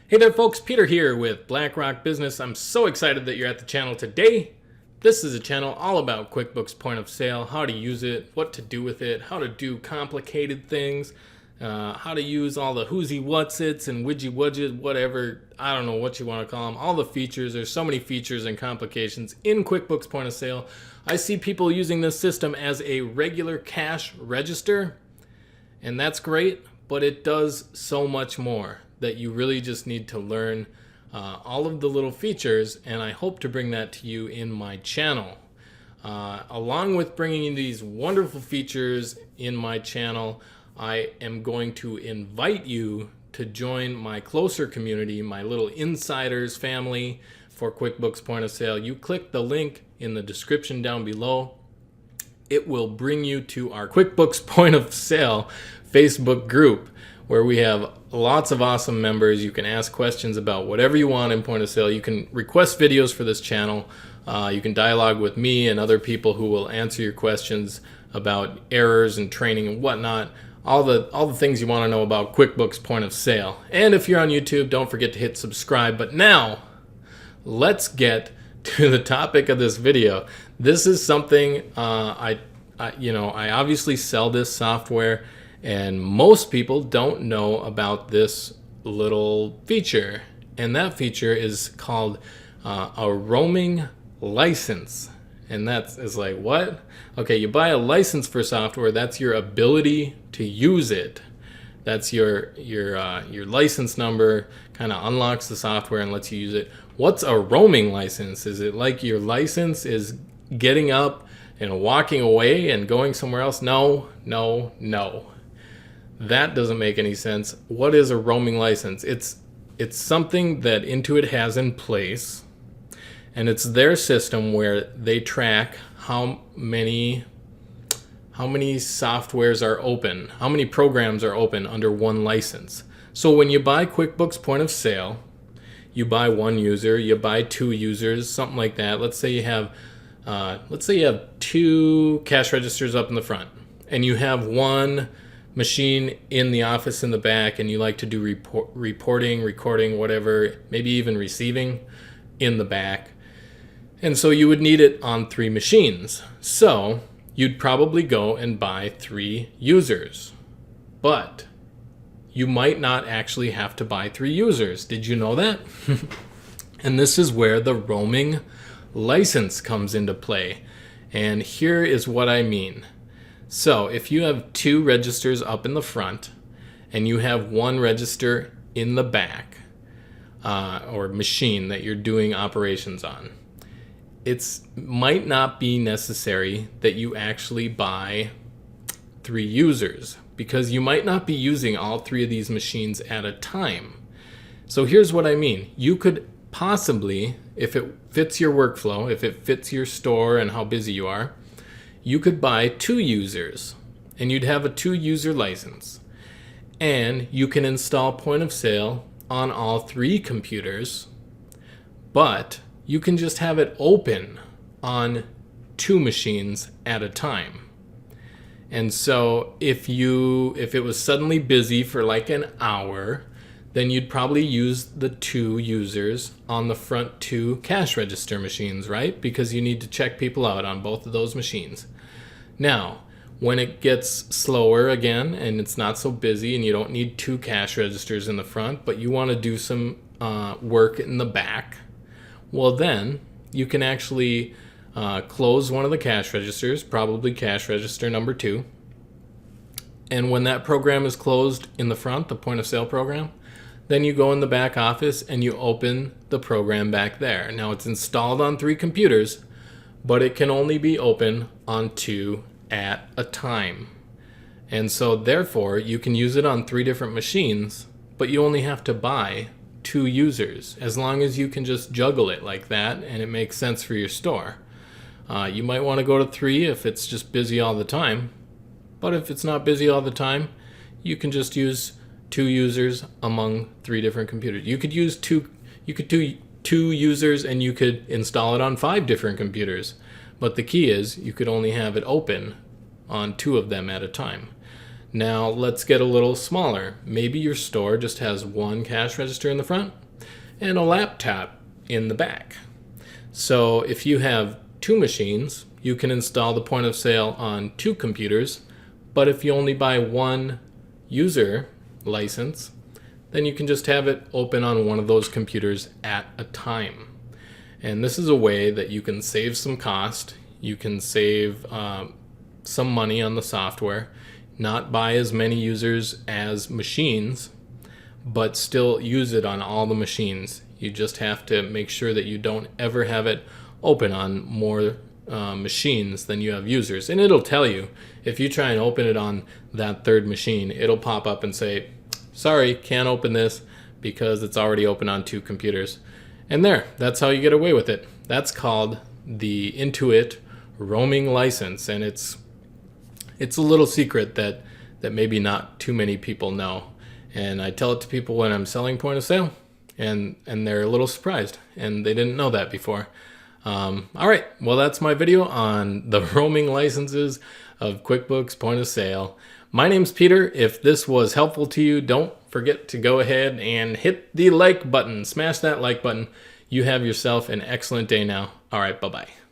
Hey there folks, Peter here with BlackRock Business. I'm so excited that you're at the channel today. This is a channel all about QuickBooks Point of Sale, how to use it, what to do with it, how to do complicated things, how to use all the whoosy whatsits and widgy wudget, whatever, I don't know what you want to call them, all the features. There's so many features and complications in QuickBooks Point of Sale. I see people using this system as a regular cash register, and that's great, but it does so much more that you really just need to learn all of the little features, and I hope to bring that to you in my channel. Along with bringing you these wonderful features in my channel, I am going to invite you to join my closer community, my little insiders family for QuickBooks Point of Sale. You click the link in the description down below. It will bring you to our QuickBooks Point of Sale Facebook group, where we have lots of awesome members. You can ask questions about whatever you want in Point of Sale. You can request videos for this channel. You can dialogue with me and other people who will answer your questions about errors and training and whatnot. All the things you want to know about QuickBooks Point of Sale. And if you're on YouTube, don't forget to hit subscribe. But now, let's get to the topic of this video. This is something I obviously sell this software, and most people don't know about this little feature. And that feature is called a roaming license. And is like, what? Okay, you buy a license for software, that's your ability to use it. That's your license number, kind of unlocks the software and lets you use it. What's a roaming license? Is it like your license is getting up and walking away and going somewhere else? No. That doesn't make any sense. What is a roaming license? It's something that Intuit has in place, and it's their system where they track how many softwares are open, how many programs are open under one license. So when you buy QuickBooks Point of Sale, you buy one user, you buy two users, something like that. Let's say you have two cash registers up in the front, and you have one machine in the office in the back, and you like to do reporting, recording, whatever, maybe even receiving in the back. And so you would need it on three machines. So you'd probably go and buy three users. But you might not actually have to buy three users. Did you know that? And this is where the roaming license comes into play. And here is what I mean. So if you have two registers up in the front and you have one register in the back, or machine that you're doing operations on, it might not be necessary that you actually buy three users, because you might not be using all three of these machines at a time. So here's what I mean. You could possibly, if it fits your workflow, if it fits your store and how busy you are, you could buy two users, and you'd have a two-user license. And you can install Point of Sale on all three computers, but you can just have it open on two machines at a time. And so if it was suddenly busy for like an hour, then you'd probably use the two users on the front two cash register machines, right? Because you need to check people out on both of those machines. Now, when it gets slower again and it's not so busy and you don't need two cash registers in the front, but you want to do some work in the back, well then you can actually close one of the cash registers, probably cash register number 2. And when that program is closed in the front, the Point of Sale program, then you go in the back office and you open the program back there. Now it's installed on three computers, but it can only be open on two at a time. And so therefore you can use it on three different machines, but you only have to buy two users, as long as you can just juggle it like that and it makes sense for your store. You might want to go to three if it's just busy all the time, but if it's not busy all the time, you can just use two users among three different computers. You could do two users and you could install it on 5 different computers, but the key is you could only have it open on 2 of them at a time. Now let's get a little smaller. Maybe your store just has one cash register in the front and a laptop in the back. So if you have two machines, you can install the point of sale on two computers, but if you only buy one user license, then you can just have it open on one of those computers at a time. And this is a way that you can save some cost, you can save some money on the software, not buy as many users as machines, but still use it on all the machines. You just have to make sure that you don't ever have it open on more machines than you have users. And it'll tell you, if you try and open it on that third machine, it'll pop up and say, sorry, can't open this because it's already open on two computers. And that's how you get away with it. That's called the Intuit roaming license. And it's a little secret that maybe not too many people know. And I tell it to people when I'm selling point of sale, and they're a little surprised, and they didn't know that before. All right, well, that's my video on the roaming licenses of QuickBooks Point of Sale. My name's Peter. If this was helpful to you, don't forget to go ahead and hit the like button. Smash that like button. You have yourself an excellent day now. All right, bye-bye.